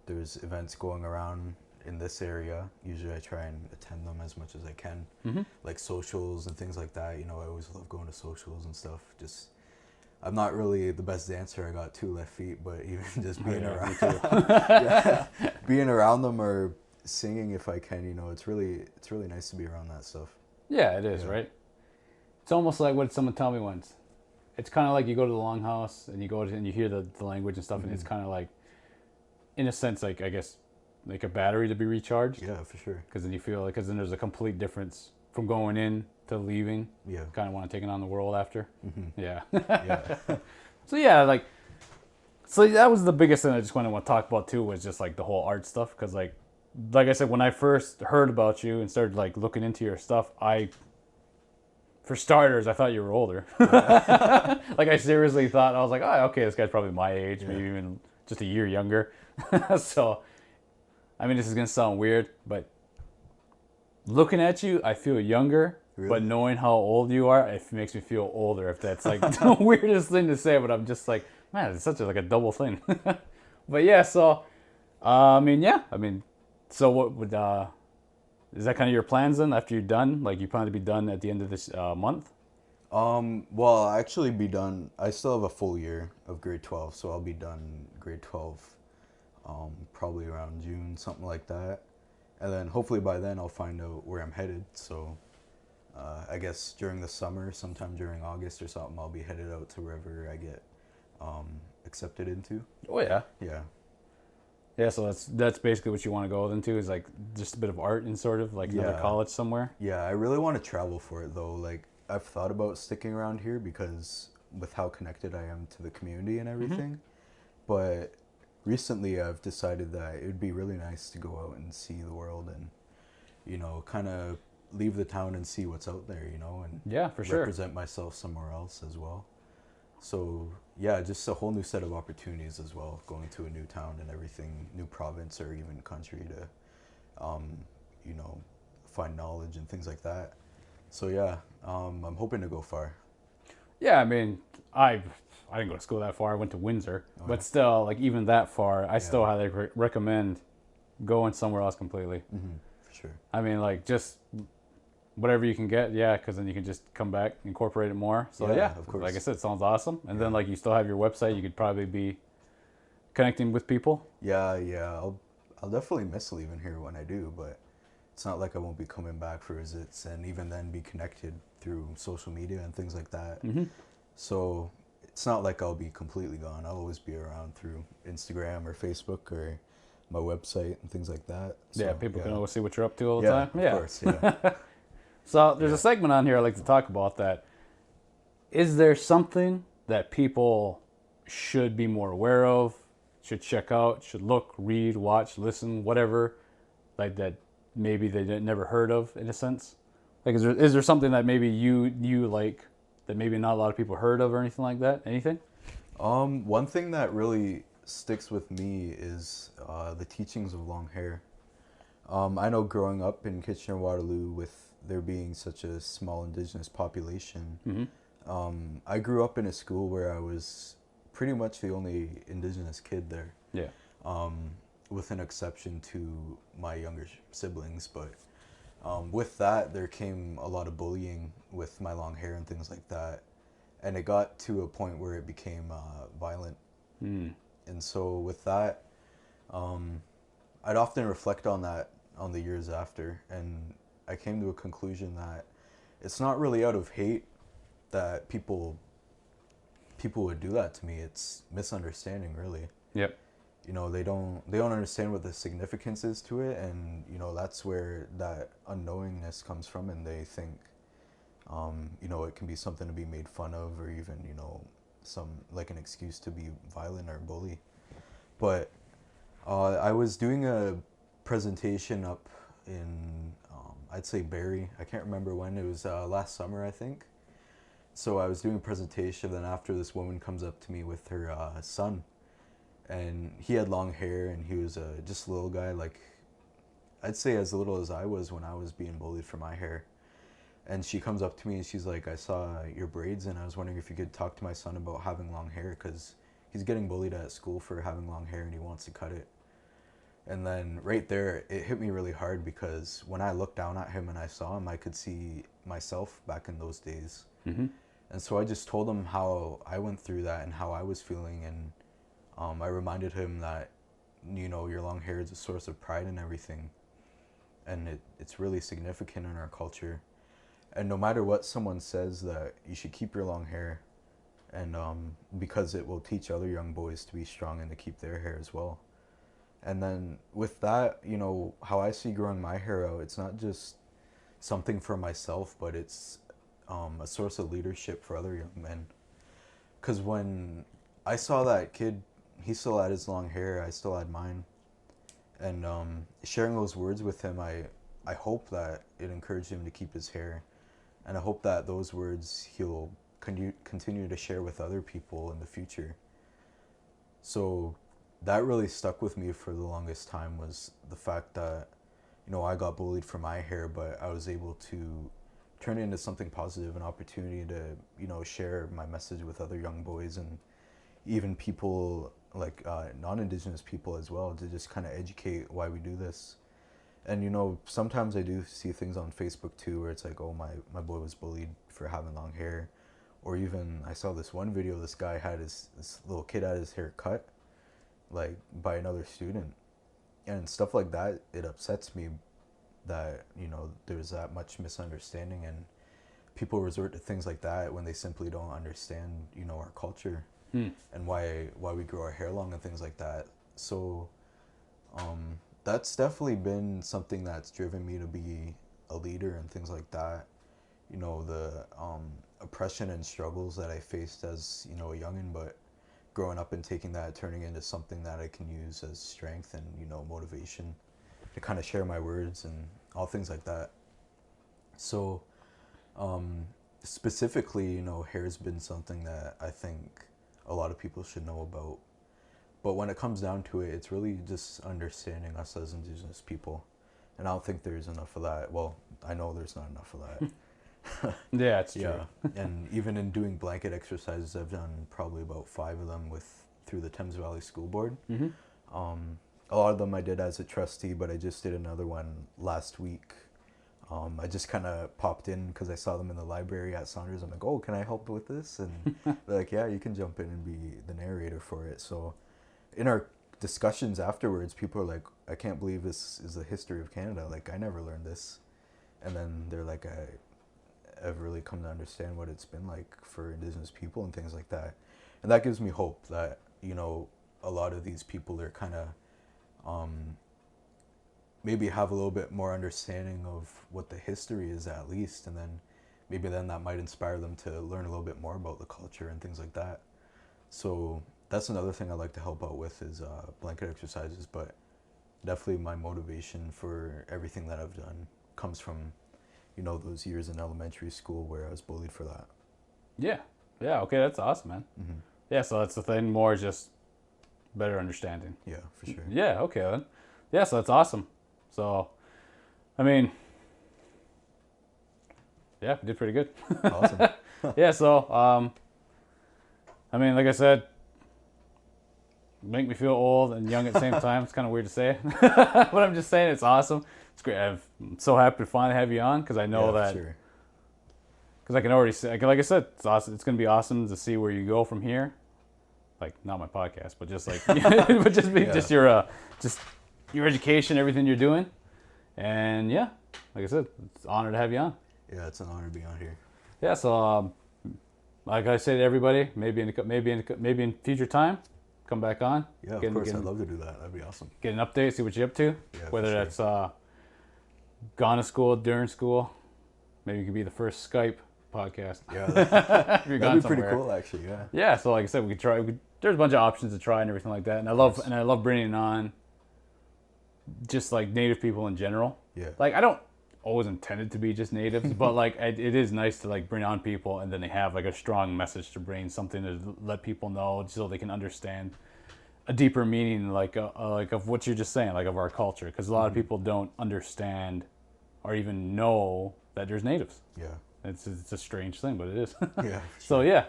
there's events going around in this area. Usually I try and attend them as much as I can. Mm-hmm. Like socials and things like that. I always love going to socials and stuff. Just I'm not really the best dancer. I got 2 left feet, but even just being around, yeah, being around them or singing if I can, it's really nice to be around that stuff. Yeah, it is, right? It's almost like what someone told me once. It's kind of like you go to the longhouse and you go to, and you hear the language and stuff, Mm-hmm. and it's kind of like, in a sense, like I guess, like a battery to be recharged. Yeah, for sure. Because then you feel like, because then there's a complete difference from going in to leaving. Yeah. Kind of want to take on the world after. Mm-hmm. Yeah. Yeah. So yeah, like, so that was the biggest thing I just want to talk about too, was just like the whole art stuff. Because like I said, when I first heard about you and started like looking into your stuff, for starters, I thought you were older. Yeah. Like I seriously thought, I was like, oh, okay, this guy's probably my age, Yeah. maybe even just a year younger. So, I mean, this is gonna sound weird, but looking at you, I feel younger. Really? But knowing how old you are, it makes me feel older. If that's like the weirdest thing to say, but I'm just like, man, it's such like a double thing. But yeah, so I mean, so what would is that kind of your plans then after you're done? Like you plan to be done at the end of this month? Well, I'll actually be done. I still have a full year of grade 12, so I'll be done grade 12 probably around June, something like that. And then hopefully by then I'll find out where I'm headed. So I guess during the summer, sometime during August or something, I'll be headed out to wherever I get accepted into. Oh yeah. Yeah. Yeah, so that's basically what you want to go into, is like just a bit of art and sort of like another Yeah. college somewhere. Yeah, I really want to travel for it though. Like I've thought about sticking around here because with how connected I am to the community and everything. But recently I've decided that it would be really nice to go out and see the world and kind of leave the town and see what's out there, and Yeah, for sure. represent myself somewhere else as well. So yeah, just a whole new set of opportunities as well, going to a new town and everything, new province or even country to, find knowledge and things like that. So yeah, I'm hoping to go far. Yeah, I mean, I didn't go to school that far. I went to Windsor, Oh, but yeah. still, like even that far, I still highly recommend going somewhere else completely. Mm-hmm, for sure. I mean, like just whatever you can get, yeah, because then you can just come back, incorporate it more. So Yeah, yeah, of course. like I said, it sounds awesome. And then like you still have your website, you could probably be connecting with people. Yeah, I'll definitely miss leaving here when I do, but it's not like I won't be coming back for visits and even then be connected through social media and things like that. Mm-hmm. So it's not like I'll be completely gone. I'll always be around through Instagram or Facebook or my website and things like that. So, Yeah, people can always see what you're up to all the yeah, time. of course, yeah. So there's a segment on here I like to talk about that. Is there something that people should be more aware of, should check out, should look, read, watch, listen, whatever, like that maybe they never heard of in a sense? Like is there something that maybe you like that maybe not a lot of people heard of or anything like that? Anything? One thing that really sticks with me is the teachings of long hair. I know growing up in Kitchener-Waterloo with there being such a small Indigenous population, Mm-hmm. I grew up in a school where I was pretty much the only Indigenous kid there. Yeah. With an exception to my younger siblings, but with that there came a lot of bullying with my long hair and things like that, and it got to a point where it became violent. And so with that, I'd often reflect on that on the years after, and I came to a conclusion that it's not really out of hate that people would do that to me. It's misunderstanding, really. Yep. They don't understand what the significance is to it, and that's where that unknowingness comes from, and they think it can be something to be made fun of, or even some like an excuse to be violent or bully. But I was doing a presentation up in I'd say Barrie. I can't remember when. It was last summer, I think. So I was doing a presentation, then after this woman comes up to me with her son, and he had long hair, and he was just a little guy, like I'd say as little as I was when I was being bullied for my hair. And she comes up to me and she's like, I saw your braids and I was wondering if you could talk to my son about having long hair, because he's getting bullied at school for having long hair and he wants to cut it. And then right there, it hit me really hard because when I looked down at him and I saw him, I could see myself back in those days. Mm-hmm. And so I just told him how I went through that and how I was feeling. And I reminded him that, your long hair is a source of pride and everything. And it's really significant in our culture. And no matter what someone says, that you should keep your long hair. And because it will teach other young boys to be strong and to keep their hair as well. And then with that, how I see growing my hair out, it's not just something for myself, but it's a source of leadership for other young men. Because when I saw that kid, he still had his long hair, I still had mine. And sharing those words with him, I hope that it encouraged him to keep his hair. And I hope that those words he'll continue to share with other people in the future. So that really stuck with me for the longest time, was the fact that, I got bullied for my hair, but I was able to turn it into something positive, an opportunity to, share my message with other young boys and even people like non-Indigenous people as well, to just kind of educate why we do this. And, sometimes I do see things on Facebook too, where it's like, oh, my boy was bullied for having long hair. Or even I saw this one video, this guy had this little kid had his hair cut, like, by another student. And stuff like that, it upsets me that, there's that much misunderstanding and people resort to things like that when they simply don't understand, our culture and why we grow our hair long and things like that. So that's definitely been something that's driven me to be a leader and things like that. The oppression and struggles that I faced as, a youngin', but growing up and taking that, turning into something that I can use as strength and, motivation to kind of share my words and all things like that. So specifically, hair's been something that I think a lot of people should know about. But when it comes down to it, it's really just understanding us as Indigenous people. And I don't think there's enough of that. Well, I know there's not enough of that. Yeah, it's true. Yeah, and even in doing blanket exercises, I've done probably about 5 of them through the Thames Valley School Board. Mm-hmm. A lot of them I did as a trustee, but I just did another one last week. I just kind of popped in because I saw them in the library at Saunders. I'm like, oh, can I help with this? And they're like, yeah, you can jump in and be the narrator for it. So in our discussions afterwards, people are like, I can't believe this is the history of Canada. Like, I never learned this. And then they're like, I've really come to understand what it's been like for Indigenous people and things like that. And that gives me hope that, a lot of these people are kind of maybe have a little bit more understanding of what the history is, at least, and then maybe then that might inspire them to learn a little bit more about the culture and things like that. So that's another thing I like to help out with is blanket exercises, but definitely my motivation for everything that I've done comes from, those years in elementary school where I was bullied for that. Yeah. Yeah. Okay. That's awesome, man. Mm-hmm. Yeah. So that's the thing, more just better understanding. Yeah, for sure. Yeah. Okay then. Yeah. So that's awesome. So, I mean, yeah, we did pretty good. Awesome. Yeah. So, I mean, like I said, make me feel old and young at the same time. It's kind of weird to say, but I'm just saying it's awesome. It's great. I'm so happy to finally have you on because I know that. Sure. Because I can already say, like I said, it's awesome. It's going to be awesome to see where you go from here. Like, not my podcast, but just like, but just your education, everything you're doing, and yeah, like I said, it's an honor to have you on. Yeah, it's an honor to be on here. Yeah, so like I say to everybody, maybe in future time, come back on. Yeah, of course, I'd love to do that. That'd be awesome. Get an update, see what you're up to. Yeah, whether that's gone to school, during school, maybe you could be the first Skype podcast. Yeah, that'd be pretty cool, actually. Yeah. Yeah, so like I said, we could try. There's a bunch of options to try and everything like that, and I love bringing on just like Native people in general. Yeah. Like I don't always intend it to be just natives, but like it is nice to like bring on people and then they have like a strong message to bring, something to let people know so they can understand a deeper meaning like of what you're just saying, like of our culture, because a lot of people don't understand or even know that there's natives. Yeah. It's a strange thing, but it is. Yeah. So yeah.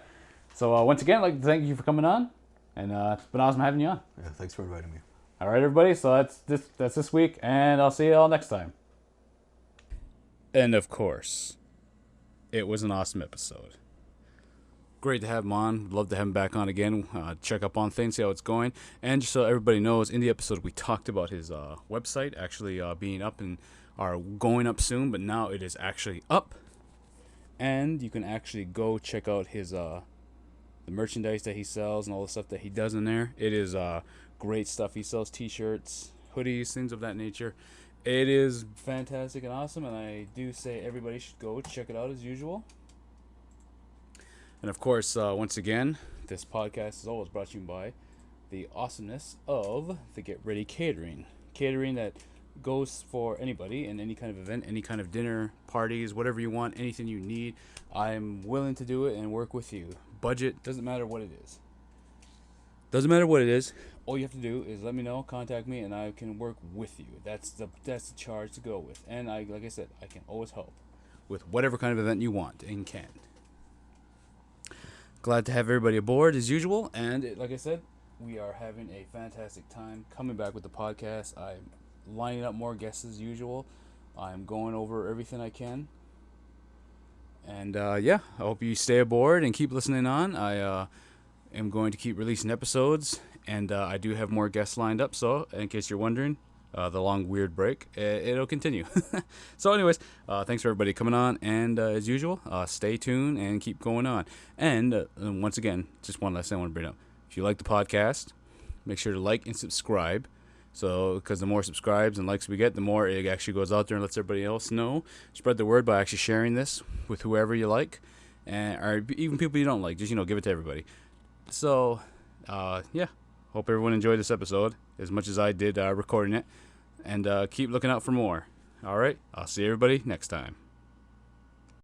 So once again, I'd like to thank you for coming on, and it's been awesome having you on. Yeah. Thanks for inviting me. All All right, everybody. So that's this week, and I'll see you all next time. And of course, it was an awesome episode. Great to have him on. Love to have him back on again. Check up on things, see how it's going. And just so everybody knows, in the episode we talked about his website actually being up and are going up soon, but now it is actually up. And you can actually go check out his the merchandise that he sells and all the stuff that he does in there. It is great stuff. He sells t-shirts, hoodies, things of that nature. It is fantastic and awesome, and I do say everybody should go check it out as usual. And of course, once again, this podcast is always brought to you by the awesomeness of the Get Ready Catering. Catering that goes for anybody in any kind of event, any kind of dinner, parties, whatever you want, anything you need. I'm willing to do it and work with you. Budget, doesn't matter what it is. Doesn't matter what it is. All you have to do is let me know, contact me, and I can work with you. That's the charge to go with. And like I said, I can always help with whatever kind of event you want and can. Glad to have everybody aboard as usual, and like I said, we are having a fantastic time coming back with the podcast. I'm lining up more guests as usual. I'm going over everything I can, and I hope you stay aboard and keep listening on. I am going to keep releasing episodes, and I do have more guests lined up. So, in case you're wondering, the long weird break, it'll continue. So anyways, thanks for everybody coming on, and as usual, stay tuned and keep going on. And once again, just one last thing I want to bring up. If you like the podcast, make sure to like and subscribe. So, because the more subscribes and likes we get, the more it actually goes out there and lets everybody else know. Spread the word by actually sharing this with whoever you like, and or even people you don't like. Just give it to everybody. So, hope everyone enjoyed this episode as much as I did recording it. And keep looking out for more. All right, I'll see everybody next time.